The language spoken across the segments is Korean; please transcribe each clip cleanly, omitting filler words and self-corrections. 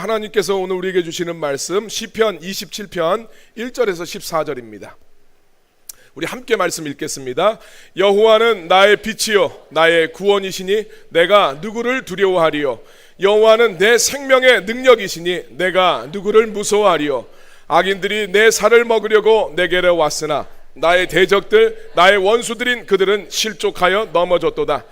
하나님께서 오늘 우리에게 주시는 말씀 시편 27편 1절에서 14절입니다. 우리 함께 말씀 읽겠습니다. 여호와는 나의 빛이요 나의 구원이시니 내가 누구를 두려워하리요. 여호와는 내 생명의 능력이시니 내가 누구를 무서워하리요. 악인들이 내 살을 먹으려고 내게로 왔으나 나의 대적들 나의 원수들인 그들은 실족하여 넘어졌도다.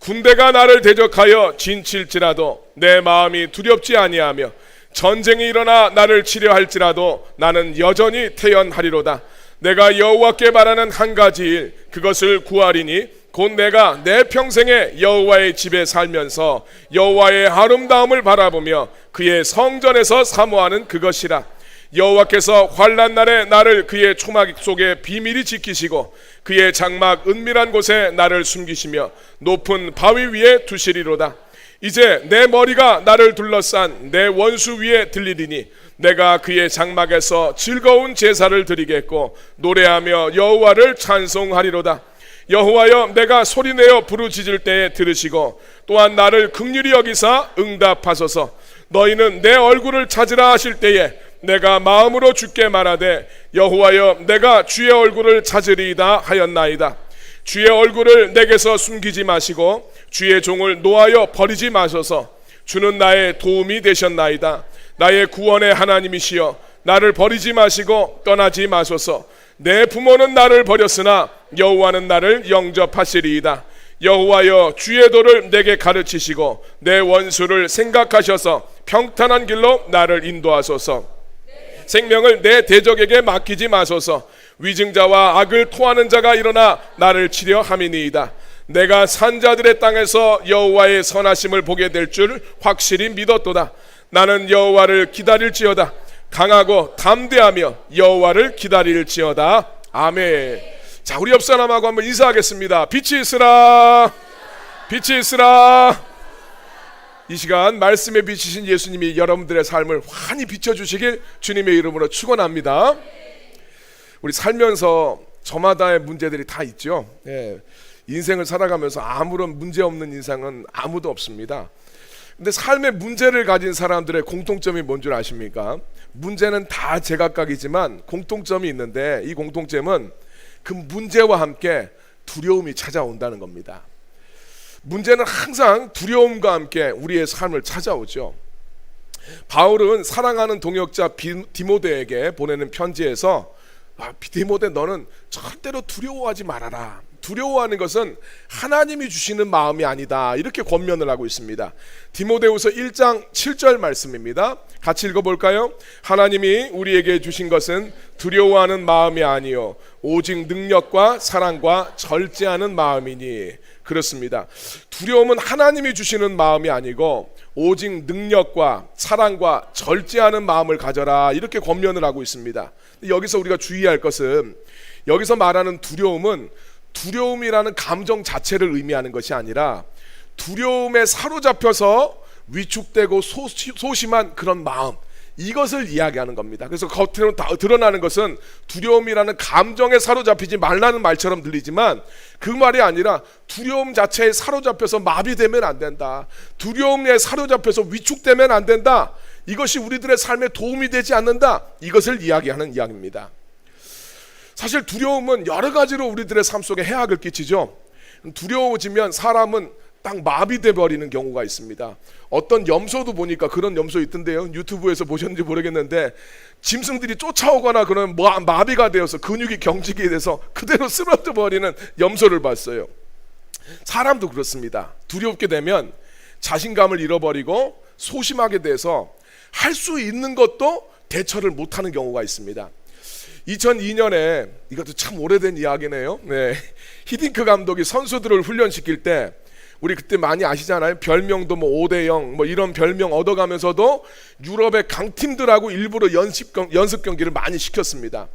군대가 나를 대적하여 진칠지라도 내 마음이 두렵지 아니하며 전쟁이 일어나 나를 치려 할지라도 나는 여전히 태연하리로다. 내가 여호와께 바라는 한 가지 일 그것을 구하리니 곧 내가 내 평생에 여호와의 집에 살면서 여호와의 아름다움을 바라보며 그의 성전에서 사모하는 그것이라. 여호와께서 환난 날에 나를 그의 초막 속에 비밀히 지키시고 그의 장막 은밀한 곳에 나를 숨기시며 높은 바위 위에 두시리로다. 이제 내 머리가 나를 둘러싼 내 원수 위에 들리리니 내가 그의 장막에서 즐거운 제사를 드리겠고 노래하며 여호와를 찬송하리로다. 여호와여 내가 소리내어 부르짖을 때에 들으시고 또한 나를 긍휼히 여기사 응답하소서. 너희는 내 얼굴을 찾으라 하실 때에 내가 마음으로 주께 말하되 여호와여 내가 주의 얼굴을 찾으리이다 하였나이다. 주의 얼굴을 내게서 숨기지 마시고 주의 종을 노하여 버리지 마소서. 주는 나의 도움이 되셨나이다. 나의 구원의 하나님이시여 나를 버리지 마시고 떠나지 마소서. 내 부모는 나를 버렸으나 여호와는 나를 영접하시리이다. 여호와여 주의 도를 내게 가르치시고 내 원수를 생각하셔서 평탄한 길로 나를 인도하소서. 생명을 내 대적에게 맡기지 마소서. 위증자와 악을 토하는 자가 일어나 나를 치려 함이니이다. 내가 산자들의 땅에서 여호와의 선하심을 보게 될 줄 확실히 믿었도다. 나는 여호와를 기다릴지어다. 강하고 담대하며 여호와를 기다릴지어다. 아멘. 자, 우리 옆 사람하고 한번 인사하겠습니다. 빛이 있으라. 빛이 있으라. 이 시간 말씀에 비치신 예수님이 여러분들의 삶을 환히 비춰주시길 주님의 이름으로 축원합니다. 우리 살면서 저마다의 문제들이 다 있죠. 인생을 살아가면서 아무런 문제 없는 인생은 아무도 없습니다. 근데 삶의 문제를 가진 사람들의 공통점이 뭔 줄 아십니까? 문제는 다 제각각이지만 공통점이 있는데 이 공통점은 그 문제와 함께 두려움이 찾아온다는 겁니다. 문제는 항상 두려움과 함께 우리의 삶을 찾아오죠. 바울은 사랑하는 동역자 디모데에게 보내는 편지에서 디모데 너는 절대로 두려워하지 말아라. 두려워하는 것은 하나님이 주시는 마음이 아니다. 이렇게 권면을 하고 있습니다. 디모데후서 1장 7절 말씀입니다. 같이 읽어볼까요? 하나님이 우리에게 주신 것은 두려워하는 마음이 아니요 오직 능력과 사랑과 절제하는 마음이니. 그렇습니다. 두려움은 하나님이 주시는 마음이 아니고 오직 능력과 사랑과 절제하는 마음을 가져라. 이렇게 권면을 하고 있습니다. 여기서 우리가 주의할 것은 여기서 말하는 두려움은 두려움이라는 감정 자체를 의미하는 것이 아니라 두려움에 사로잡혀서 위축되고 소심한 그런 마음, 이것을 이야기하는 겁니다. 그래서 겉으로 드러나는 것은 두려움이라는 감정에 사로잡히지 말라는 말처럼 들리지만 그 말이 아니라 두려움 자체에 사로잡혀서 마비되면 안 된다. 두려움에 사로잡혀서 위축되면 안 된다. 이것이 우리들의 삶에 도움이 되지 않는다. 이것을 이야기하는 이야기입니다. 사실 두려움은 여러 가지로 우리들의 삶 속에 해악을 끼치죠. 두려워지면 사람은 딱 마비돼 버리는 경우가 있습니다. 어떤 염소도 보니까 그런 염소 있던데요. 유튜브에서 보셨는지 모르겠는데 짐승들이 쫓아오거나 그런 마비가 되어서 근육이 경직이 돼서 그대로 쓰러져 버리는 염소를 봤어요. 사람도 그렇습니다. 두렵게 되면 자신감을 잃어버리고 소심하게 돼서 할 수 있는 것도 대처를 못하는 경우가 있습니다. 2002년에 이것도 참 오래된 이야기네요. 히딩크 감독이 선수들을 훈련시킬 때 우리 그때 많이 아시잖아요. 별명도 뭐 5대0 이런 별명 얻어가면서도 유럽의 강팀들하고 일부러 연습 경기를 많이 시켰습니다.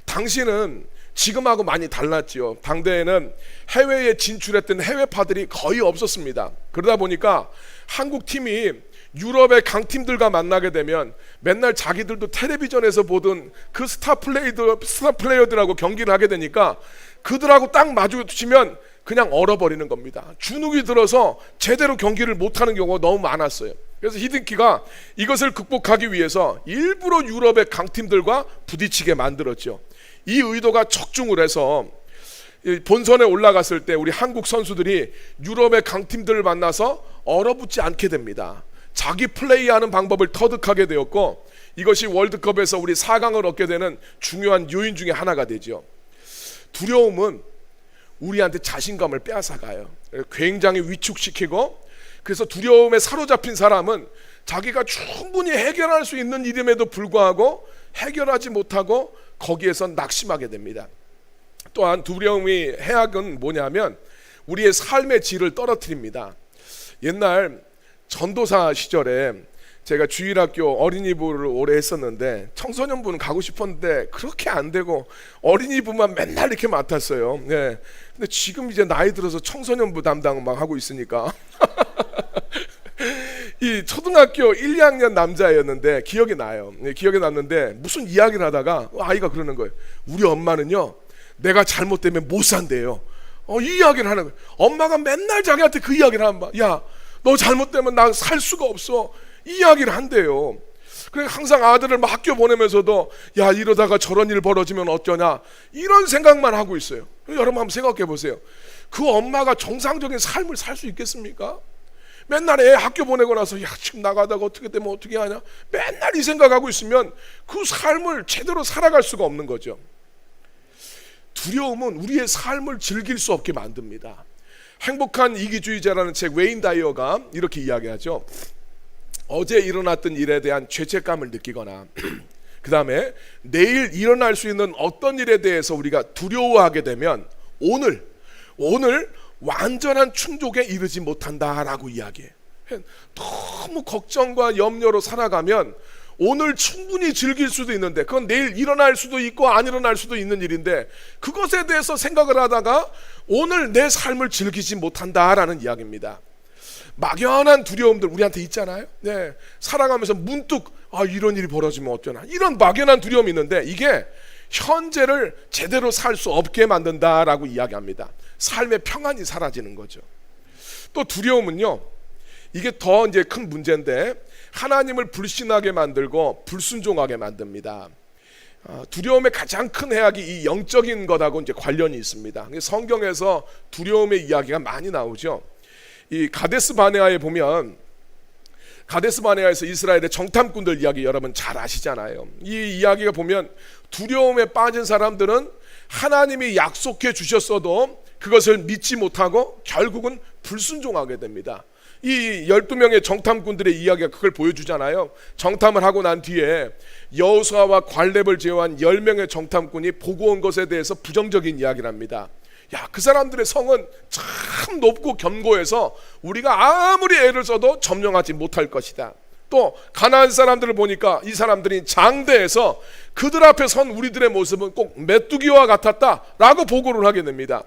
당시는 지금하고 많이 달랐지요. 당대에는 해외에 진출했던 해외파들이 거의 없었습니다. 그러다 보니까 한국 팀이 유럽의 강팀들과 만나게 되면 맨날 자기들도 텔레비전에서 보던 그 스타 플레이어들하고 경기를 하게 되니까 그들하고 딱 마주치면 그냥 얼어버리는 겁니다. 주눅이 들어서 제대로 경기를 못하는 경우가 너무 많았어요. 그래서 히딩키가 이것을 극복하기 위해서 일부러 유럽의 강팀들과 부딪히게 만들었죠. 이 의도가 적중을 해서 본선에 올라갔을 때 우리 한국 선수들이 유럽의 강팀들을 만나서 얼어붙지 않게 됩니다. 자기 플레이하는 방법을 터득하게 되었고, 이것이 월드컵에서 우리 4강을 얻게 되는 중요한 요인 중에 하나가 되죠. 두려움은 우리한테 자신감을 빼앗아가요. 굉장히 위축시키고, 그래서 두려움에 사로잡힌 사람은 자기가 충분히 해결할 수 있는 일임에도 불구하고 해결하지 못하고 거기에서 낙심하게 됩니다. 또한 두려움의 해악은 뭐냐면 우리의 삶의 질을 떨어뜨립니다. 옛날 전도사 시절에 제가 주일학교 어린이부를 오래 했었는데 청소년부는 가고 싶었는데 그렇게 안 되고 어린이부만 맨날 이렇게 맡았어요. 네. 근데 지금 이제 나이 들어서 청소년부 담당 막 하고 있으니까 이 초등학교 1, 2학년 남자애였는데 기억이 나요. 기억이 났는데 무슨 이야기를 하다가 아이가 그러는 거예요. 우리 엄마는요, 내가 잘못되면 못 산대요. 이 이야기를 하는 거예요. 엄마가 맨날 자기한테 그 이야기를 하는 거야. 야, 너 잘못되면 나 살 수가 없어. 이 이야기를 한대요. 그러니까 항상 아들을 막 학교 보내면서도 야, 이러다가 저런 일 벌어지면 어쩌냐, 이런 생각만 하고 있어요. 여러분 한번 생각해 보세요. 그 엄마가 정상적인 삶을 살 수 있겠습니까? 맨날 애 학교 보내고 나서 야, 지금 나가다가 어떻게 되면 어떻게 하냐, 맨날 이 생각하고 있으면 그 삶을 제대로 살아갈 수가 없는 거죠. 두려움은 우리의 삶을 즐길 수 없게 만듭니다. 행복한 이기주의자라는 책 웨인 다이어가 이렇게 이야기하죠. 어제 일어났던 일에 대한 죄책감을 느끼거나 그 다음에 내일 일어날 수 있는 어떤 일에 대해서 우리가 두려워하게 되면 오늘 완전한 충족에 이르지 못한다라고 이야기해요. 너무 걱정과 염려로 살아가면 오늘 충분히 즐길 수도 있는데 그건 내일 일어날 수도 있고 안 일어날 수도 있는 일인데 그것에 대해서 생각을 하다가 오늘 내 삶을 즐기지 못한다라는 이야기입니다. 막연한 두려움들 우리한테 있잖아요. 네, 살아가면서 문득 이런 일이 벌어지면 어쩌나, 이런 막연한 두려움이 있는데 이게 현재를 제대로 살 수 없게 만든다라고 이야기합니다. 삶의 평안이 사라지는 거죠. 또 두려움은요, 이게 더 이제 큰 문제인데 하나님을 불신하게 만들고 불순종하게 만듭니다. 두려움의 가장 큰 해악이 이 영적인 것하고 이제 관련이 있습니다. 성경에서 두려움의 이야기가 많이 나오죠. 이 가데스 바네아에 보면, 가데스 바네아에서 이스라엘의 정탐꾼들 이야기 여러분 잘 아시잖아요. 이 이야기가 보면 두려움에 빠진 사람들은 하나님이 약속해 주셨어도 그것을 믿지 못하고 결국은 불순종하게 됩니다. 이 12명의 정탐꾼들의 이야기가 그걸 보여주잖아요. 정탐을 하고 난 뒤에 여호수아와 갈렙을 제외한 10명의 정탐꾼이 보고 온 것에 대해서 부정적인 이야기를 합니다. 야, 그 사람들의 성은 참 높고 견고해서 우리가 아무리 애를 써도 점령하지 못할 것이다. 또 가나안 사람들을 보니까 이 사람들이 장대해서 그들 앞에 선 우리들의 모습은 꼭 메뚜기와 같았다라고 보고를 하게 됩니다.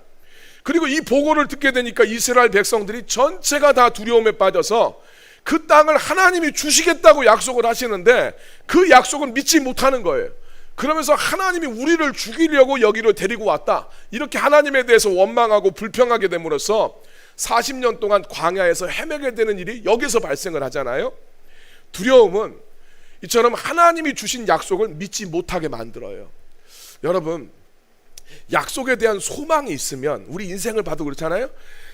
그리고 이 보고를 듣게 되니까 이스라엘 백성들이 전체가 다 두려움에 빠져서 그 땅을 하나님이 주시겠다고 약속을 하시는데 그 약속은 믿지 못하는 거예요. 그러면서 하나님이 우리를 죽이려고 여기로 데리고 왔다, 이렇게 하나님에 대해서 원망하고 불평하게 됨으로써 40년 동안 광야에서 헤매게 되는 일이 여기서 발생을 하잖아요. 두려움은 이처럼 하나님이 주신 약속을 믿지 못하게 만들어요. 여러분, 약속에 대한 소망이 있으면, 우리 인생을 봐도 그렇잖아요.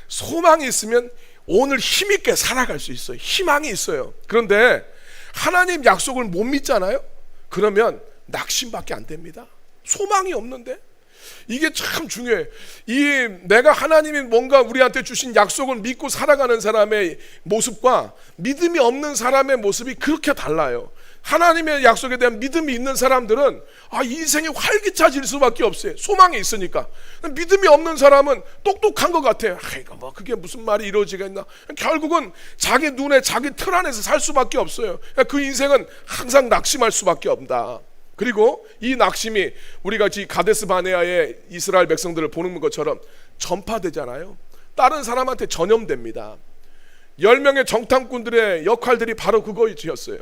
소망이 있으면 오늘 힘있게 살아갈 수 있어요. 희망이 있어요. 그런데 하나님 약속을 못 믿잖아요. 그러면 낙심밖에 안 됩니다. 소망이 없는데. 이게 참 중요해요. 내가 하나님이 뭔가 우리한테 주신 약속을 믿고 살아가는 사람의 모습과 믿음이 없는 사람의 모습이 그렇게 달라요. 하나님의 약속에 대한 믿음이 있는 사람들은 인생이 활기차질 수밖에 없어요. 소망이 있으니까. 믿음이 없는 사람은 똑똑한 것 같아요. 이거 그게 무슨 말이 이루어지겠나. 결국은 자기 눈에 자기 틀 안에서 살 수밖에 없어요. 그 인생은 항상 낙심할 수밖에 없다. 그리고 이 낙심이 우리가 가데스 바네아의 이스라엘 백성들을 보는 것처럼 전파되잖아요. 다른 사람한테 전염됩니다. 10명의 정탐꾼들의 역할들이 바로 그거였어요.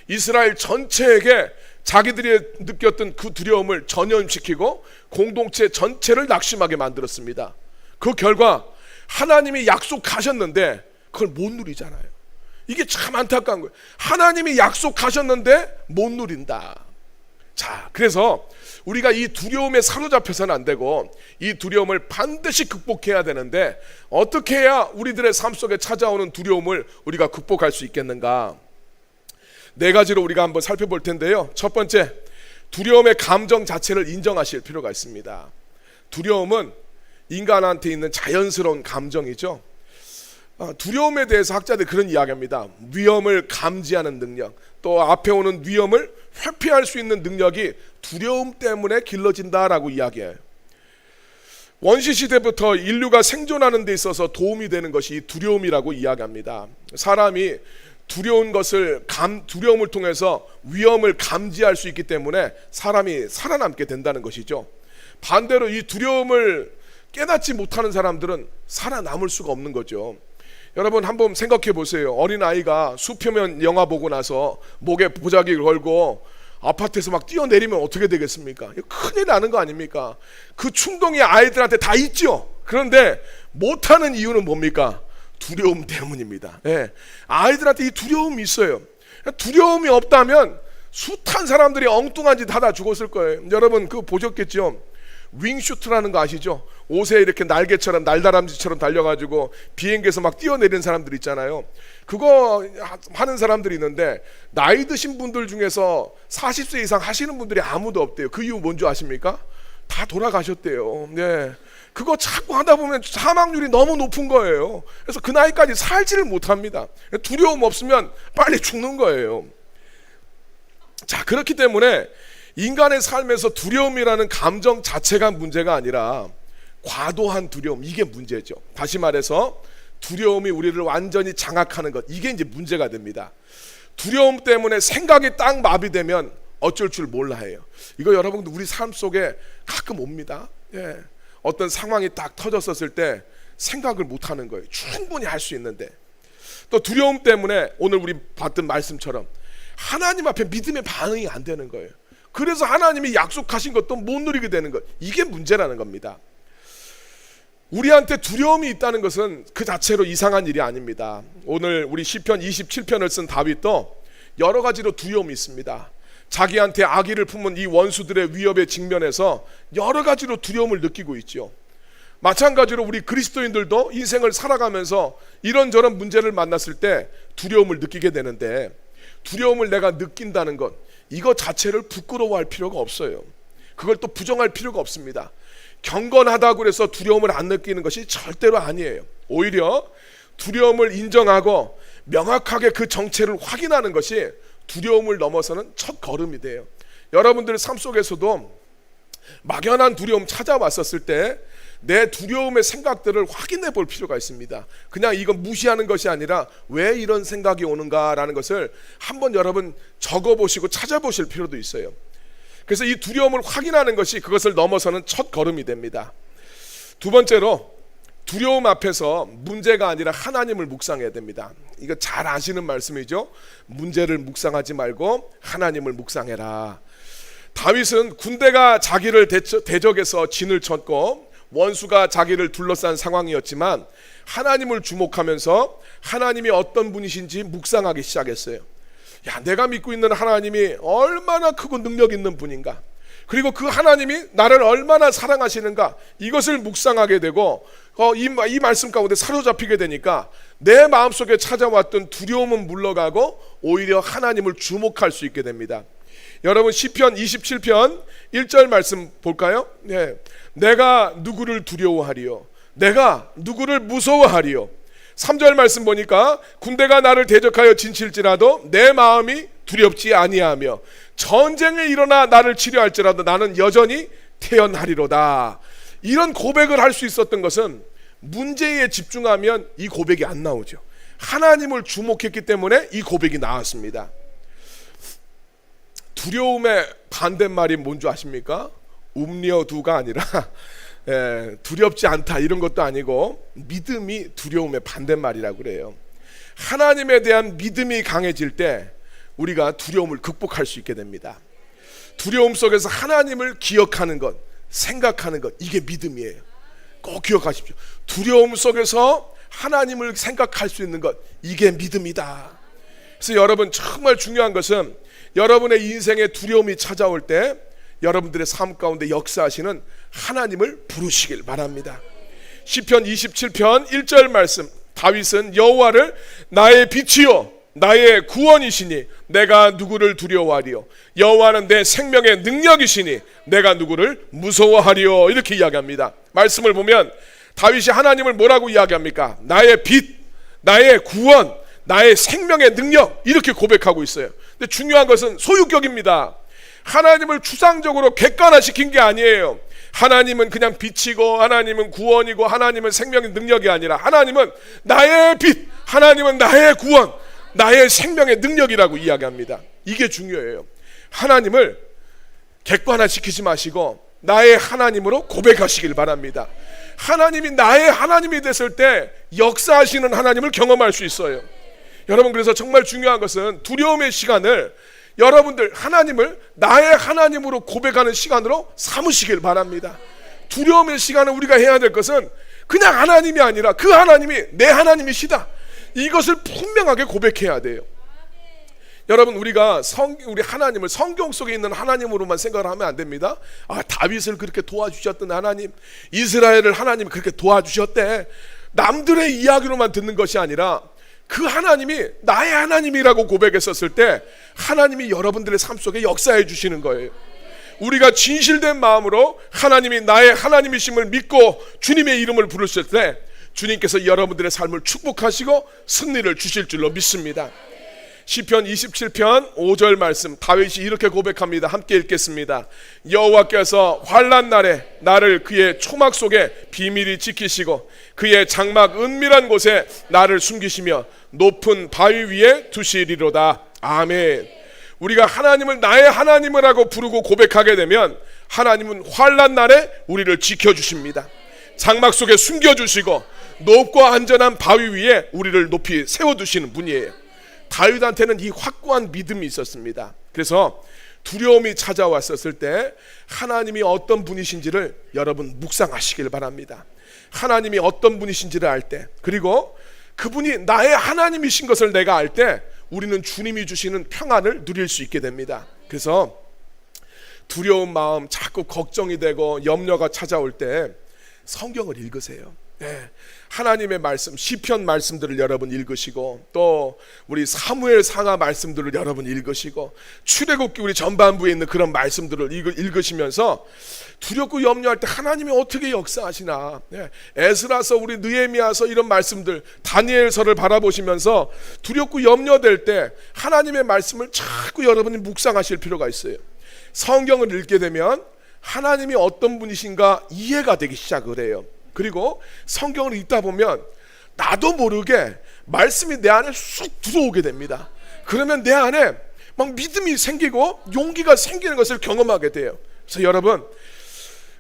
이스라엘 전체에게 자기들이 느꼈던 그 두려움을 전염시키고 공동체 전체를 낙심하게 만들었습니다. 그 결과 하나님이 약속하셨는데 그걸 못 누리잖아요. 이게 참 안타까운 거예요. 하나님이 약속하셨는데 못 누린다. 자, 그래서 우리가 이 두려움에 사로잡혀서는 안 되고 이 두려움을 반드시 극복해야 되는데 어떻게 해야 우리들의 삶 속에 찾아오는 두려움을 우리가 극복할 수 있겠는가? 네 가지로 우리가 한번 살펴볼 텐데요. 첫 번째, 두려움의 감정 자체를 인정하실 필요가 있습니다. 두려움은 인간한테 있는 자연스러운 감정이죠. 두려움에 대해서 학자들이 그런 이야기합니다. 위험을 감지하는 능력, 또 앞에 오는 위험을 회피할 수 있는 능력이 두려움 때문에 길러진다라고 이야기해요. 원시 시대부터 인류가 생존하는 데 있어서 도움이 되는 것이 이 두려움이라고 이야기합니다. 사람이 두려움을 통해서 위험을 감지할 수 있기 때문에 사람이 살아남게 된다는 것이죠. 반대로 이 두려움을 깨닫지 못하는 사람들은 살아남을 수가 없는 거죠. 여러분 한번 생각해 보세요. 어린아이가 수표면 영화 보고 나서 목에 보자기를 걸고 아파트에서 막 뛰어내리면 어떻게 되겠습니까? 큰일 나는 거 아닙니까? 그 충동이 아이들한테 다 있죠. 그런데 못하는 이유는 뭡니까? 두려움 때문입니다. 예. 아이들한테 이 두려움이 있어요. 두려움이 없다면 숱한 사람들이 엉뚱한 짓 하다 죽었을 거예요. 여러분 그거 보셨겠죠? 윙슈트라는 거 아시죠? 옷에 이렇게 날개처럼 날다람쥐처럼 달려가지고 비행기에서 막 뛰어내리는 사람들 있잖아요. 그거 하는 사람들이 있는데 나이 드신 분들 중에서 40세 이상 하시는 분들이 아무도 없대요. 그 이유 뭔지 아십니까? 다 돌아가셨대요. 네. 그거 자꾸 하다 보면 사망률이 너무 높은 거예요. 그래서 그 나이까지 살지를 못합니다. 두려움 없으면 빨리 죽는 거예요. 자, 그렇기 때문에 인간의 삶에서 두려움이라는 감정 자체가 문제가 아니라 과도한 두려움, 이게 문제죠. 다시 말해서 두려움이 우리를 완전히 장악하는 것, 이게 이제 문제가 됩니다. 두려움 때문에 생각이 딱 마비되면 어쩔 줄 몰라 해요. 이거 여러분들 우리 삶 속에 가끔 옵니다. 예. 어떤 상황이 딱 터졌었을 때 생각을 못하는 거예요. 충분히 할 수 있는데. 또 두려움 때문에 오늘 우리 봤던 말씀처럼 하나님 앞에 믿음의 반응이 안 되는 거예요. 그래서 하나님이 약속하신 것도 못 누리게 되는 것, 이게 문제라는 겁니다. 우리한테 두려움이 있다는 것은 그 자체로 이상한 일이 아닙니다. 오늘 우리 시편 27편을 쓴 다윗도 여러 가지로 두려움이 있습니다. 자기한테 악의를 품은 이 원수들의 위협에 직면해서 여러 가지로 두려움을 느끼고 있죠. 마찬가지로 우리 그리스도인들도 인생을 살아가면서 이런저런 문제를 만났을 때 두려움을 느끼게 되는데, 두려움을 내가 느낀다는 것, 이거 자체를 부끄러워할 필요가 없어요. 그걸 또 부정할 필요가 없습니다. 경건하다고 해서 두려움을 안 느끼는 것이 절대로 아니에요. 오히려 두려움을 인정하고 명확하게 그 정체를 확인하는 것이 두려움을 넘어서는 첫 걸음이 돼요. 여러분들 삶 속에서도 막연한 두려움 찾아왔었을 때 내 두려움의 생각들을 확인해 볼 필요가 있습니다. 그냥 이건 무시하는 것이 아니라 왜 이런 생각이 오는가라는 것을 한번 여러분 적어보시고 찾아보실 필요도 있어요. 그래서 이 두려움을 확인하는 것이 그것을 넘어서는 첫 걸음이 됩니다. 두 번째로 두려움 앞에서 문제가 아니라 하나님을 묵상해야 됩니다. 이거 잘 아시는 말씀이죠. 문제를 묵상하지 말고 하나님을 묵상해라. 다윗은 군대가 자기를 대적해서 진을 쳤고 원수가 자기를 둘러싼 상황이었지만 하나님을 주목하면서 하나님이 어떤 분이신지 묵상하기 시작했어요. 야, 내가 믿고 있는 하나님이 얼마나 크고 능력 있는 분인가, 그리고 그 하나님이 나를 얼마나 사랑하시는가, 이것을 묵상하게 되고 이 말씀 가운데 사로잡히게 되니까 내 마음속에 찾아왔던 두려움은 물러가고 오히려 하나님을 주목할 수 있게 됩니다. 여러분 시편 27편 1절 말씀 볼까요? 네. 내가 누구를 두려워하리요? 내가 누구를 무서워하리요? 3절 말씀 보니까 군대가 나를 대적하여 진칠지라도 내 마음이 두렵지 아니하며 전쟁이 일어나 나를 치료할지라도 나는 여전히 태어나리로다. 이런 고백을 할 수 있었던 것은 문제에 집중하면 이 고백이 안 나오죠. 하나님을 주목했기 때문에 이 고백이 나왔습니다. 두려움의 반대말이 뭔지 아십니까? 움려두가 아니라 두렵지 않다 이런 것도 아니고 믿음이 두려움의 반대말이라고 그래요. 하나님에 대한 믿음이 강해질 때 우리가 두려움을 극복할 수 있게 됩니다. 두려움 속에서 하나님을 기억하는 것, 생각하는 것, 이게 믿음이에요. 꼭 기억하십시오. 두려움 속에서 하나님을 생각할 수 있는 것, 이게 믿음이다. 그래서 여러분 정말 중요한 것은 여러분의 인생에 두려움이 찾아올 때 여러분들의 삶 가운데 역사하시는 하나님을 부르시길 바랍니다. 시편 27편 1절 말씀, 다윗은 여호와를 나의 빛이요 나의 구원이시니 내가 누구를 두려워하리요, 여호와는 내 생명의 능력이시니 내가 누구를 무서워하리요, 이렇게 이야기합니다. 말씀을 보면 다윗이 하나님을 뭐라고 이야기합니까? 나의 빛, 나의 구원, 나의 생명의 능력, 이렇게 고백하고 있어요. 근데 중요한 것은 소유격입니다. 하나님을 추상적으로 객관화시킨 게 아니에요. 하나님은 그냥 빛이고 하나님은 구원이고 하나님은 생명의 능력이 아니라 하나님은 나의 빛, 하나님은 나의 구원, 나의 생명의 능력이라고 이야기합니다. 이게 중요해요. 하나님을 객관화시키지 마시고 나의 하나님으로 고백하시길 바랍니다. 하나님이 나의 하나님이 됐을 때 역사하시는 하나님을 경험할 수 있어요. 여러분, 그래서 정말 중요한 것은 두려움의 시간을 여러분들 하나님을 나의 하나님으로 고백하는 시간으로 삼으시길 바랍니다. 두려움의 시간을 우리가 해야 될 것은 그냥 하나님이 아니라 그 하나님이 내 하나님이시다, 이것을 분명하게 고백해야 돼요. 여러분, 우리가 우리 하나님을 성경 속에 있는 하나님으로만 생각을 하면 안 됩니다. 다윗을 그렇게 도와주셨던 하나님, 이스라엘을 하나님이 그렇게 도와주셨대, 남들의 이야기로만 듣는 것이 아니라 그 하나님이 나의 하나님이라고 고백했었을 때 하나님이 여러분들의 삶 속에 역사해 주시는 거예요. 우리가 진실된 마음으로 하나님이 나의 하나님이심을 믿고 주님의 이름을 부르실 때 주님께서 여러분들의 삶을 축복하시고 승리를 주실 줄로 믿습니다. 시편 27편 5절 말씀, 다윗이 이렇게 고백합니다. 함께 읽겠습니다. 여호와께서 환난 날에 나를 그의 초막 속에 비밀히 지키시고 그의 장막 은밀한 곳에 나를 숨기시며 높은 바위 위에 두시리로다. 아멘. 우리가 하나님을 나의 하나님을 하고 부르고 고백하게 되면 하나님은 환난 날에 우리를 지켜주십니다. 장막 속에 숨겨주시고 높고 안전한 바위 위에 우리를 높이 세워두시는 분이에요. 다윗한테는 이 확고한 믿음이 있었습니다. 그래서 두려움이 찾아왔었을 때 하나님이 어떤 분이신지를 여러분 묵상하시길 바랍니다. 하나님이 어떤 분이신지를 알 때, 그리고 그분이 나의 하나님이신 것을 내가 알 때 우리는 주님이 주시는 평안을 누릴 수 있게 됩니다. 그래서 두려운 마음, 자꾸 걱정이 되고 염려가 찾아올 때 성경을 읽으세요. 하나님의 말씀, 시편 말씀들을 여러분 읽으시고, 또 우리 사무엘 상하 말씀들을 여러분 읽으시고, 출애굽기 우리 전반부에 있는 그런 말씀들을 읽으시면서 두렵고 염려할 때 하나님이 어떻게 역사하시나, 에스라서 우리 느헤미야서 이런 말씀들, 다니엘서를 바라보시면서 두렵고 염려될 때 하나님의 말씀을 자꾸 여러분이 묵상하실 필요가 있어요. 성경을 읽게 되면 하나님이 어떤 분이신가 이해가 되기 시작을 해요. 그리고 성경을 읽다 보면 나도 모르게 말씀이 내 안에 쑥 들어오게 됩니다. 그러면 내 안에 막 믿음이 생기고 용기가 생기는 것을 경험하게 돼요. 그래서 여러분,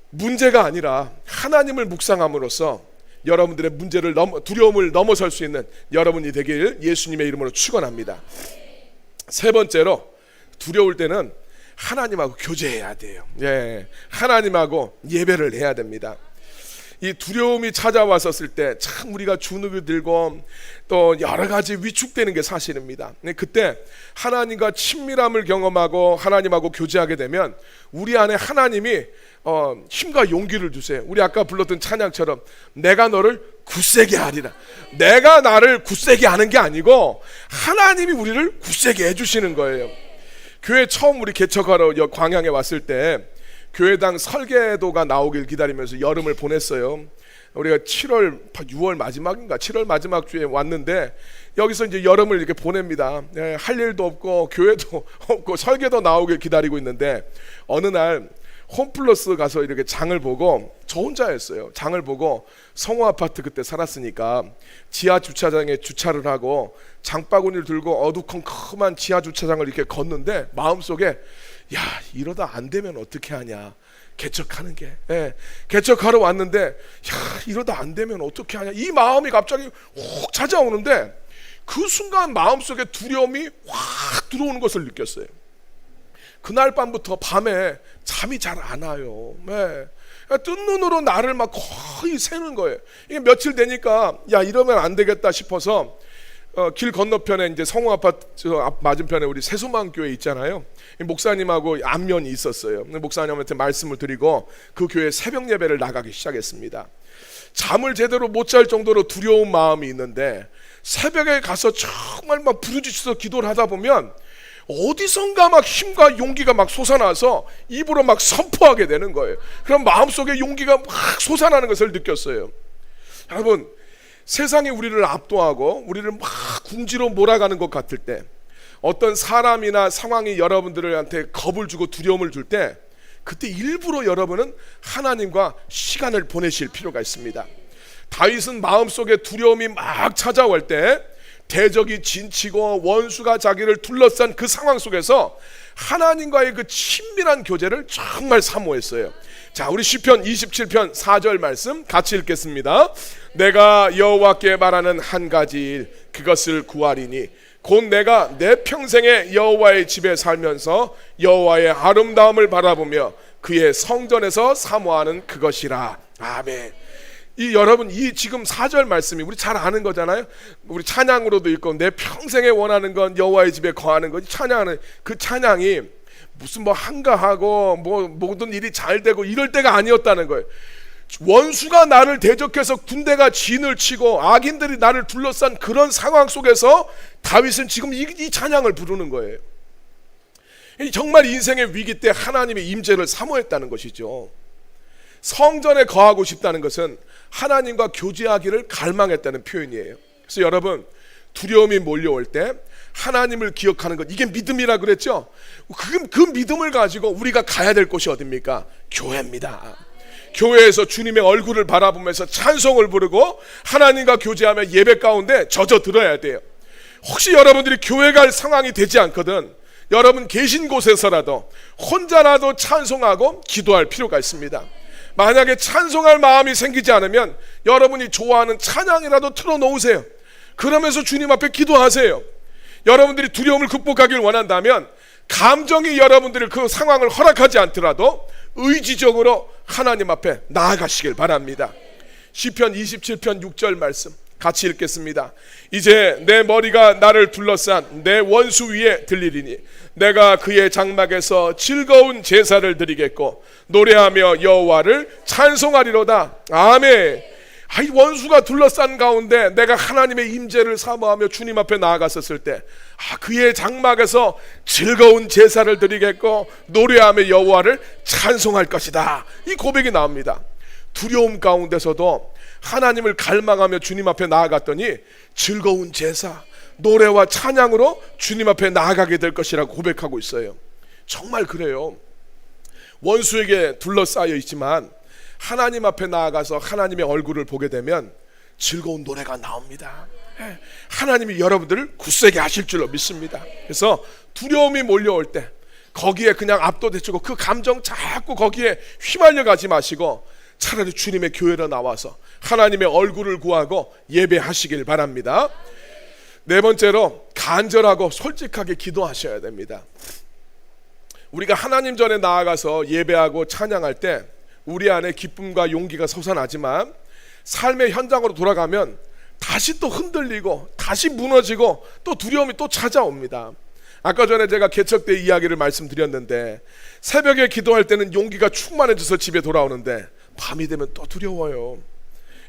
문제가 아니라 하나님을 묵상함으로써 여러분들의 문제를 두려움을 넘어설 수 있는 여러분이 되길 예수님의 이름으로 축원합니다. 세 번째로, 두려울 때는 하나님하고 교제해야 돼요. 하나님하고 예배를 해야 됩니다. 이 두려움이 찾아왔었을 때 참 우리가 주눅이 들고 또 여러 가지 위축되는 게 사실입니다. 그때 하나님과 친밀함을 경험하고 하나님하고 교제하게 되면 우리 안에 하나님이 힘과 용기를 주세요. 우리 아까 불렀던 찬양처럼 내가 너를 굳세게 하리라. 내가 나를 굳세게 하는 게 아니고 하나님이 우리를 굳세게 해주시는 거예요. 교회 처음 우리 개척하러 광양에 왔을 때 교회당 설계도가 나오길 기다리면서 여름을 보냈어요. 우리가 6월 마지막인가 7월 마지막 주에 왔는데 여기서 이제 여름을 이렇게 보냅니다. 할 일도 없고 교회도 없고 설계도 나오길 기다리고 있는데 어느 날 홈플러스 가서 이렇게 장을 보고, 저 혼자였어요. 장을 보고 성호 아파트 그때 살았으니까 지하 주차장에 주차를 하고 장바구니를 들고 어두컴컴한 지하 주차장을 이렇게 걷는데 마음속에 이러다 안 되면 어떻게 하냐, 개척하는 게 개척하러 왔는데 이러다 안 되면 어떻게 하냐, 이 마음이 갑자기 훅 찾아오는데 그 순간 마음속에 두려움이 확 들어오는 것을 느꼈어요. 그날 밤부터 밤에 잠이 잘 안 와요. 뜬 눈으로 나를 막 거의 새는 거예요. 이게 며칠 되니까 이러면 안 되겠다 싶어서 길 건너편에 이제 성우 아파트 맞은편에 우리 세수만 교회 있잖아요. 목사님하고 안면이 있었어요. 목사님한테 말씀을 드리고 그 교회 새벽 예배를 나가기 시작했습니다. 잠을 제대로 못 잘 정도로 두려운 마음이 있는데 새벽에 가서 정말 막 부르짖어서 기도를 하다 보면 어디선가 막 힘과 용기가 막 솟아나서 입으로 막 선포하게 되는 거예요. 그럼 마음속에 용기가 막 솟아나는 것을 느꼈어요. 여러분, 세상이 우리를 압도하고 우리를 막 궁지로 몰아가는 것 같을 때, 어떤 사람이나 상황이 여러분들한테 겁을 주고 두려움을 줄 때, 그때 일부러 여러분은 하나님과 시간을 보내실 필요가 있습니다. 다윗은 마음속에 두려움이 막 찾아올 때, 대적이 진치고 원수가 자기를 둘러싼 그 상황 속에서 하나님과의 그 친밀한 교제를 정말 사모했어요. 자, 우리 시편 27편 4절 말씀 같이 읽겠습니다. 내가 여호와께 말하는 한 가지 일, 그것을 구하리니 곧 내가 내 평생에 여호와의 집에 살면서 여호와의 아름다움을 바라보며 그의 성전에서 사모하는 그것이라. 아멘. 여러분, 이 지금 4절 말씀이 우리 잘 아는 거잖아요. 우리 찬양으로도 있고 내 평생에 원하는 건 여호와의 집에 거하는 거, 찬양하는 그 찬양이 무슨 뭐 한가하고 뭐 모든 일이 잘 되고 이럴 때가 아니었다는 거예요. 원수가 나를 대적해서 군대가 진을 치고 악인들이 나를 둘러싼 그런 상황 속에서 다윗은 지금 이 찬양을 부르는 거예요. 정말 인생의 위기 때 하나님의 임재를 사모했다는 것이죠. 성전에 거하고 싶다는 것은 하나님과 교제하기를 갈망했다는 표현이에요. 그래서 여러분, 두려움이 몰려올 때 하나님을 기억하는 것, 이게 믿음이라 그랬죠. 그 믿음을 가지고 우리가 가야 될 곳이 어딥니까? 교회입니다. 교회에서 주님의 얼굴을 바라보면서 찬송을 부르고 하나님과 교제하며 예배 가운데 젖어들어야 돼요. 혹시 여러분들이 교회 갈 상황이 되지 않거든, 여러분 계신 곳에서라도 혼자라도 찬송하고 기도할 필요가 있습니다. 만약에 찬송할 마음이 생기지 않으면 여러분이 좋아하는 찬양이라도 틀어놓으세요. 그러면서 주님 앞에 기도하세요. 여러분들이 두려움을 극복하길 원한다면 감정이 여러분들이 그 상황을 허락하지 않더라도 의지적으로 하나님 앞에 나아가시길 바랍니다. 시편 27편 6절 말씀 같이 읽겠습니다. 이제 내 머리가 나를 둘러싼 내 원수 위에 들리리니 내가 그의 장막에서 즐거운 제사를 드리겠고 노래하며 여호와를 찬송하리로다. 아멘. 원수가 둘러싼 가운데 내가 하나님의 임재를 사모하며 주님 앞에 나아갔었을 때 그의 장막에서 즐거운 제사를 드리겠고 노래하며 여호와를 찬송할 것이다. 이 고백이 나옵니다. 두려움 가운데서도 하나님을 갈망하며 주님 앞에 나아갔더니 즐거운 제사, 노래와 찬양으로 주님 앞에 나아가게 될 것이라고 고백하고 있어요. 정말 그래요. 원수에게 둘러싸여 있지만 하나님 앞에 나아가서 하나님의 얼굴을 보게 되면 즐거운 노래가 나옵니다. 하나님이 여러분들을 굳세게 하실 줄로 믿습니다. 그래서 두려움이 몰려올 때 거기에 그냥 압도되고 그 감정 자꾸 거기에 휘말려 가지 마시고 차라리 주님의 교회로 나와서 하나님의 얼굴을 구하고 예배하시길 바랍니다. 네 번째로, 간절하고 솔직하게 기도하셔야 됩니다. 우리가 하나님 전에 나아가서 예배하고 찬양할 때 우리 안에 기쁨과 용기가 솟아나지만 삶의 현장으로 돌아가면 다시 또 흔들리고 다시 무너지고 또 두려움이 또 찾아옵니다. 아까 전에 제가 개척 때 이야기를 말씀드렸는데 새벽에 기도할 때는 용기가 충만해져서 집에 돌아오는데 밤이 되면 또 두려워요.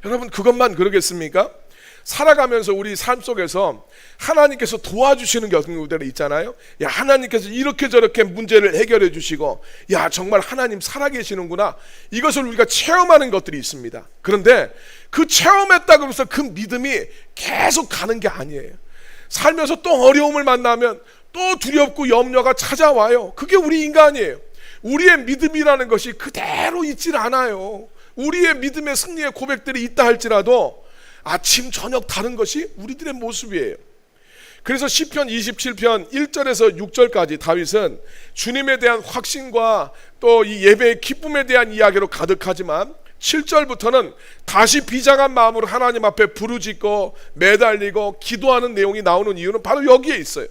여러분, 그것만 그러겠습니까? 살아가면서 우리 삶 속에서 하나님께서 도와주시는 경우들이 있잖아요. 야, 하나님께서 이렇게 저렇게 문제를 해결해 주시고, 야, 정말 하나님 살아계시는구나, 이것을 우리가 체험하는 것들이 있습니다. 그런데 그 체험했다고 해서 그 믿음이 계속 가는 게 아니에요. 살면서 또 어려움을 만나면 또 두렵고 염려가 찾아와요. 그게 우리 인간이에요. 우리의 믿음이라는 것이 그대로 있질 않아요. 우리의 믿음의 승리의 고백들이 있다 할지라도 아침 저녁 다른 것이 우리들의 모습이에요. 그래서 시편 27편 1절에서 6절까지 다윗은 주님에 대한 확신과 또 이 예배의 기쁨에 대한 이야기로 가득하지만 7절부터는 다시 비장한 마음으로 하나님 앞에 부르짖고 매달리고 기도하는 내용이 나오는 이유는 바로 여기에 있어요.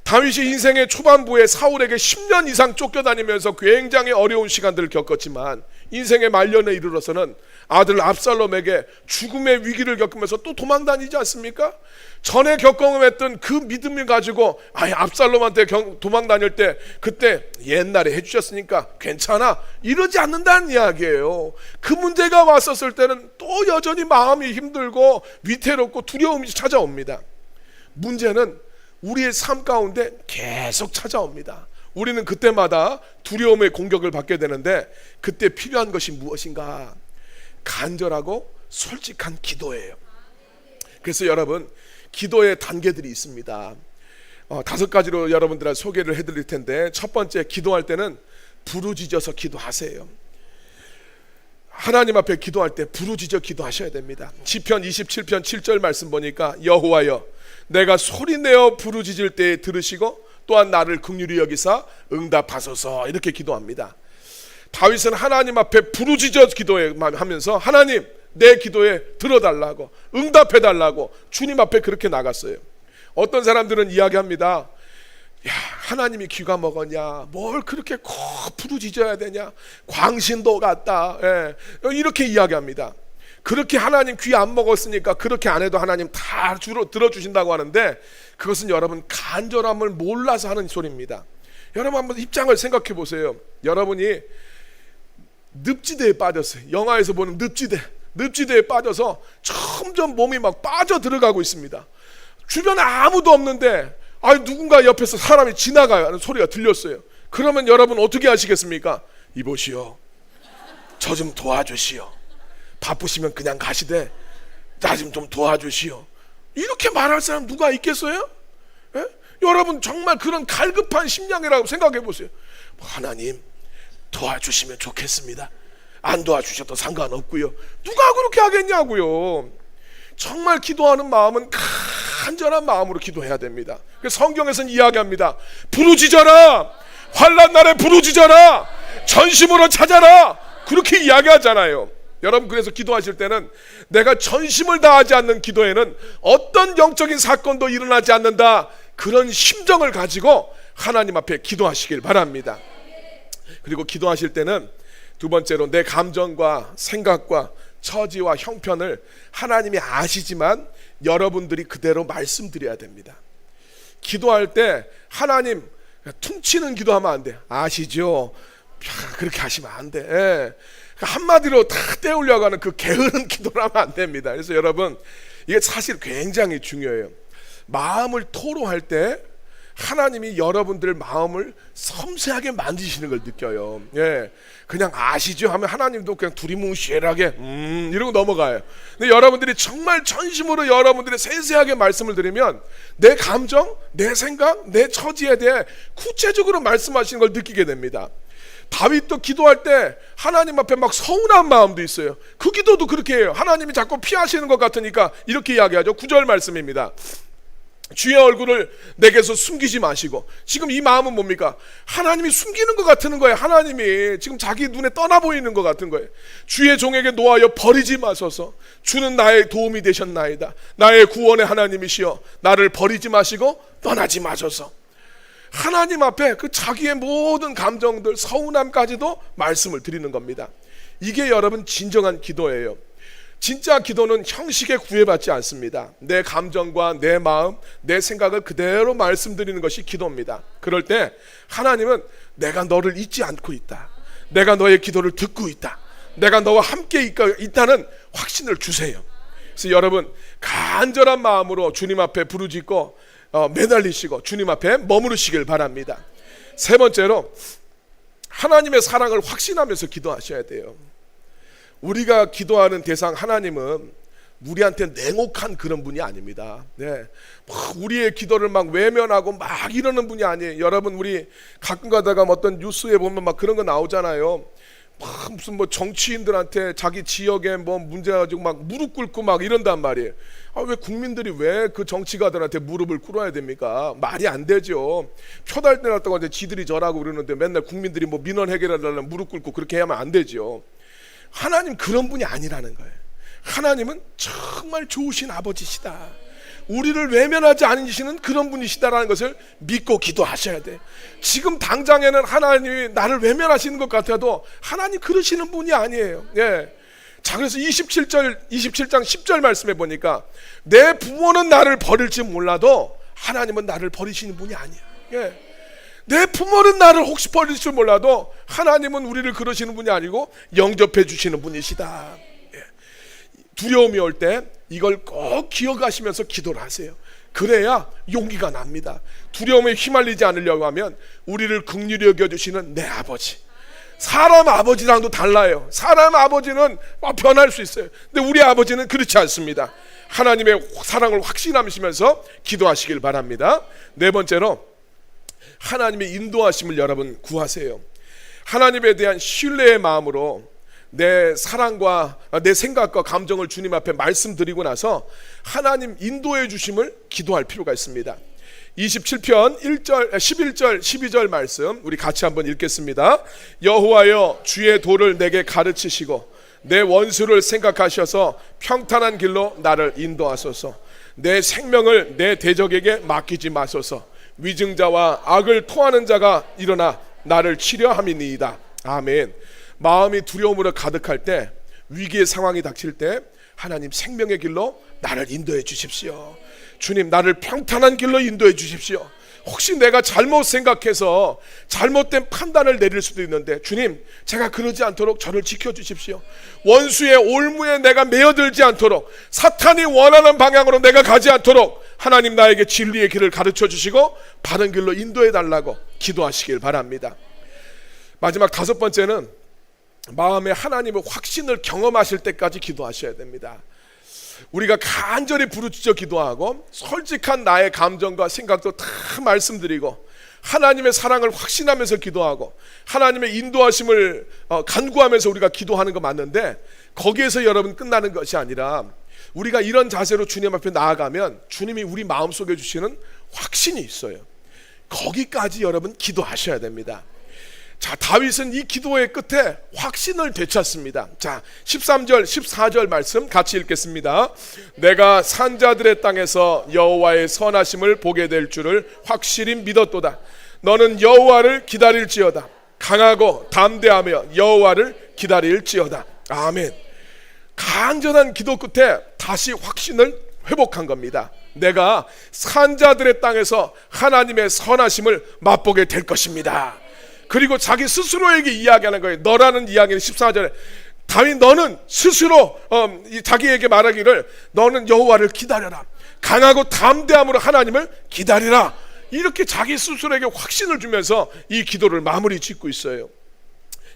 다윗이 인생의 초반부에 사울에게 10년 이상 쫓겨다니면서 굉장히 어려운 시간들을 겪었지만 인생의 말년에 이르러서는 아들 압살롬에게 죽음의 위기를 겪으면서 또 도망 다니지 않습니까? 전에 겪어했던 그 믿음을 가지고 압살롬한테 도망 다닐 때 그때 옛날에 해주셨으니까 괜찮아 이러지 않는다는 이야기예요. 그 문제가 왔었을 때는 또 여전히 마음이 힘들고 위태롭고 두려움이 찾아옵니다. 문제는 우리의 삶 가운데 계속 찾아옵니다. 우리는 그때마다 두려움의 공격을 받게 되는데 그때 필요한 것이 무엇인가? 간절하고 솔직한 기도예요. 그래서 여러분, 기도의 단계들이 있습니다. 5가지로 여러분들한테 소개를 해드릴 텐데, 첫 번째, 기도할 때는 부르짖어서 기도하세요. 하나님 앞에 기도할 때 부르짖어 기도하셔야 됩니다. 시편 27편 7절 말씀 보니까 여호와여 내가 소리내어 부르짖을 때에 들으시고 또한 나를 긍휼히 여기사 응답하소서 이렇게 기도합니다. 다윗은 하나님 앞에 부르짖어 기도하면서 하나님 내 기도에 들어달라고 응답해달라고 주님 앞에 그렇게 나갔어요. 어떤 사람들은 이야기합니다. 야, 하나님이 귀가 먹었냐? 뭘 그렇게 꼭 부르짖어야 되냐? 광신도 같다. 이렇게 이야기합니다. 그렇게 하나님 귀 안 먹었으니까 그렇게 안 해도 하나님 다 들어주신다고 하는데 그것은 여러분 간절함을 몰라서 하는 소리입니다. 여러분 한번 입장을 생각해 보세요. 여러분이 늪지대에 빠졌어요. 영화에서 보는 늪지대에 빠져서 점점 몸이 막 빠져 들어가고 있습니다. 주변에 아무도 없는데 누군가 옆에서 사람이 지나가요 하는 소리가 들렸어요. 그러면 여러분 어떻게 하시겠습니까? 이보시오, 저 좀 도와주시오. 바쁘시면 그냥 가시되 나 좀 도와주시오. 이렇게 말할 사람 누가 있겠어요? 예? 여러분 정말 그런 갈급한 심령이라고 생각해 보세요. 하나님 도와주시면 좋겠습니다. 안 도와주셔도 상관없고요. 누가 그렇게 하겠냐고요. 정말 기도하는 마음은 간절한 마음으로 기도해야 됩니다. 성경에서는 이야기합니다. 부르짖어라, 환난 날에 부르짖어라, 전심으로 찾아라, 그렇게 이야기하잖아요. 여러분 그래서 기도하실 때는 내가 전심을 다하지 않는 기도에는 어떤 영적인 사건도 일어나지 않는다, 그런 심정을 가지고 하나님 앞에 기도하시길 바랍니다. 그리고 기도하실 때는 두 번째로 내 감정과 생각과 처지와 형편을 하나님이 아시지만 여러분들이 그대로 말씀드려야 됩니다. 기도할 때 하나님 퉁치는 기도하면 안 돼. 아시죠? 그렇게 하시면 안 돼. 한마디로 다 떼우려고 하는 그 게으른 기도를 하면 안 됩니다. 그래서 여러분 이게 사실 굉장히 중요해요. 마음을 토로할 때 하나님이 여러분들의 마음을 섬세하게 만지시는 걸 느껴요. 그냥 아시죠 하면 하나님도 그냥 두리뭉실하게 이러고 넘어가요. 근데 여러분들이 정말 전심으로 여러분들이 세세하게 말씀을 드리면 내 감정, 내 생각, 내 처지에 대해 구체적으로 말씀하시는 걸 느끼게 됩니다. 다윗도 기도할 때 하나님 앞에 막 서운한 마음도 있어요. 그 기도도 그렇게 해요. 하나님이 자꾸 피하시는 것 같으니까 이렇게 이야기하죠. 9절 말씀입니다. 주의 얼굴을 내게서 숨기지 마시고. 지금 이 마음은 뭡니까? 하나님이 숨기는 것 같은 거예요. 하나님이 지금 자기 눈에 떠나 보이는 것 같은 거예요. 주의 종에게 노하여 버리지 마소서. 주는 나의 도움이 되셨나이다. 나의 구원의 하나님이시여 나를 버리지 마시고 떠나지 마소서. 하나님 앞에 그 자기의 모든 감정들, 서운함까지도 말씀을 드리는 겁니다. 이게 여러분 진정한 기도예요. 진짜 기도는 형식에 구애받지 않습니다. 내 감정과 내 마음, 내 생각을 그대로 말씀드리는 것이 기도입니다. 그럴 때 하나님은 내가 너를 잊지 않고 있다, 내가 너의 기도를 듣고 있다, 내가 너와 함께 있다는 확신을 주세요. 그래서 여러분 간절한 마음으로 주님 앞에 부르짖고 매달리시고 주님 앞에 머무르시길 바랍니다. 세 번째로 하나님의 사랑을 확신하면서 기도하셔야 돼요. 우리가 기도하는 대상 하나님은 우리한테 냉혹한 그런 분이 아닙니다. 우리의 기도를 막 외면하고 막 이러는 분이 아니에요. 여러분 우리 가끔 가다가 어떤 뉴스에 보면 막 그런 거 나오잖아요. 막 무슨 정치인들한테 자기 지역에 문제 가지고 막 무릎 꿇고 막 이런단 말이에요. 왜 국민들이 왜 그 정치가들한테 무릎을 꿇어야 됩니까? 말이 안 되죠. 표달 때났다고 이제 지들이 저라고 그러는데 맨날 국민들이 민원 해결하려면 무릎 꿇고 그렇게 하면 안 되죠. 하나님 그런 분이 아니라는 거예요. 하나님은 정말 좋으신 아버지시다, 우리를 외면하지 않으시는 그런 분이시다라는 것을 믿고 기도하셔야 돼. 지금 당장에는 하나님이 나를 외면하시는 것 같아도 하나님 그러시는 분이 아니에요. 자, 그래서 27장 10절 말씀해 보니까 내 부모는 나를 버릴지 몰라도 하나님은 나를 버리시는 분이 아니야. 예. 내 부모는 나를 혹시 버릴 줄 몰라도 하나님은 우리를 그러시는 분이 아니고 영접해 주시는 분이시다. 예. 두려움이 올 때 이걸 꼭 기억하시면서 기도를 하세요. 그래야 용기가 납니다. 두려움에 휘말리지 않으려고 하면 우리를 긍휼히 여겨주시는 내 아버지, 사람 아버지랑도 달라요. 사람 아버지는 변할 수 있어요. 근데 우리 아버지는 그렇지 않습니다. 하나님의 사랑을 확신하시면서 기도하시길 바랍니다. 네 번째로 하나님의 인도하심을 여러분 구하세요. 하나님에 대한 신뢰의 마음으로 내 사랑과 내 생각과 감정을 주님 앞에 말씀드리고 나서 하나님 인도해 주심을 기도할 필요가 있습니다. 27편 1절, 11절, 12절 말씀 우리 같이 한번 읽겠습니다. 여호와여 주의 도를 내게 가르치시고 내 원수를 생각하셔서 평탄한 길로 나를 인도하소서. 내 생명을 내 대적에게 맡기지 마소서. 위증자와 악을 토하는 자가 일어나 나를 치려함이니이다. 아멘. 마음이 두려움으로 가득할 때, 위기의 상황이 닥칠 때 하나님 생명의 길로 나를 인도해 주십시오. 주님, 나를 평탄한 길로 인도해 주십시오. 혹시 내가 잘못 생각해서 잘못된 판단을 내릴 수도 있는데 주님, 제가 그러지 않도록 저를 지켜주십시오. 원수의 올무에 내가 매어들지 않도록, 사탄이 원하는 방향으로 내가 가지 않도록 하나님 나에게 진리의 길을 가르쳐 주시고 바른 길로 인도해 달라고 기도하시길 바랍니다. 마지막 다섯 번째는 마음에 하나님의 확신을 경험하실 때까지 기도하셔야 됩니다. 우리가 간절히 부르짖어 기도하고 솔직한 나의 감정과 생각도 다 말씀드리고 하나님의 사랑을 확신하면서 기도하고 하나님의 인도하심을 간구하면서 우리가 기도하는 거 맞는데, 거기에서 여러분 끝나는 것이 아니라 우리가 이런 자세로 주님 앞에 나아가면 주님이 우리 마음속에 주시는 확신이 있어요. 거기까지 여러분 기도하셔야 됩니다. 자, 다윗은 이 기도의 끝에 확신을 되찾습니다. 자, 13절 14절 말씀 같이 읽겠습니다. 내가 산자들의 땅에서 여호와의 선하심을 보게 될 줄을 확실히 믿었도다. 너는 여호와를 기다릴지어다. 강하고 담대하며 여호와를 기다릴지어다. 아멘. 간절한 기도 끝에 다시 확신을 회복한 겁니다. 내가 산자들의 땅에서 하나님의 선하심을 맛보게 될 것입니다. 그리고 자기 스스로에게 이야기하는 거예요. 너라는 이야기는 14절에 다윗, 너는 스스로 자기에게 말하기를 너는 여호와를 기다려라. 강하고 담대함으로 하나님을 기다리라. 이렇게 자기 스스로에게 확신을 주면서 이 기도를 마무리 짓고 있어요.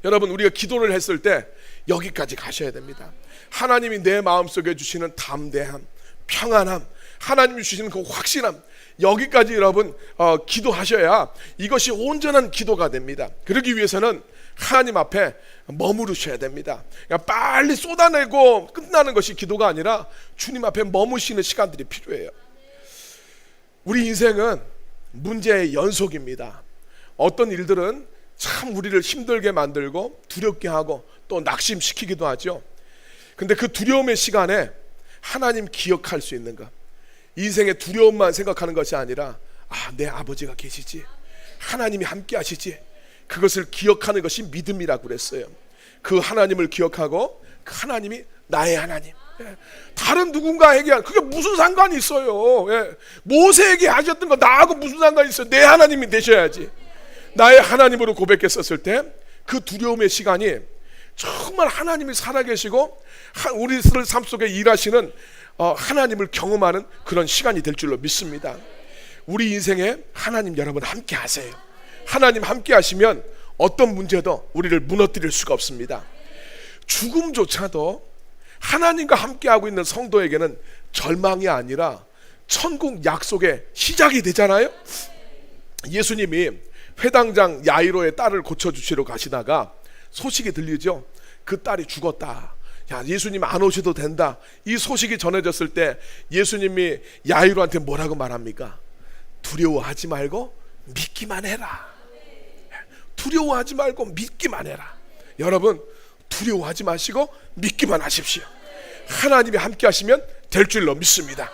여러분, 우리가 기도를 했을 때 여기까지 가셔야 됩니다. 하나님이 내 마음속에 주시는 담대함, 평안함, 하나님이 주시는 그 확신함, 여기까지 여러분 기도하셔야 이것이 온전한 기도가 됩니다. 그러기 위해서는 하나님 앞에 머무르셔야 됩니다. 그러니까 빨리 쏟아내고 끝나는 것이 기도가 아니라 주님 앞에 머무시는 시간들이 필요해요. 우리 인생은 문제의 연속입니다. 어떤 일들은 참 우리를 힘들게 만들고 두렵게 하고 또 낙심시키기도 하죠. 근데 그 두려움의 시간에 하나님 기억할 수 있는 것, 인생의 두려움만 생각하는 것이 아니라 내 아버지가 계시지, 하나님이 함께 하시지, 그것을 기억하는 것이 믿음이라고 그랬어요. 그 하나님을 기억하고 그 하나님이 나의 하나님, 다른 누군가에게 그게 무슨 상관이 있어요. 모세에게 하셨던 거 나하고 무슨 상관이 있어요. 내 하나님이 되셔야지. 나의 하나님으로 고백했었을 때 그 두려움의 시간이 정말 하나님이 살아계시고 우리들 삶 속에 일하시는 하나님을 경험하는 그런 시간이 될 줄로 믿습니다. 우리 인생에 하나님 여러분 함께 하세요. 하나님 함께 하시면 어떤 문제도 우리를 무너뜨릴 수가 없습니다. 죽음조차도 하나님과 함께 하고 있는 성도에게는 절망이 아니라 천국 약속의 시작이 되잖아요. 예수님이 회당장 야이로의 딸을 고쳐주시러 가시다가 소식이 들리죠. 그 딸이 죽었다. 야, 예수님 안 오셔도 된다. 이 소식이 전해졌을 때 예수님이 야이로한테 뭐라고 말합니까? 두려워하지 말고 믿기만 해라. 두려워하지 말고 믿기만 해라. 여러분, 두려워하지 마시고 믿기만 하십시오. 하나님이 함께 하시면 될 줄로 믿습니다.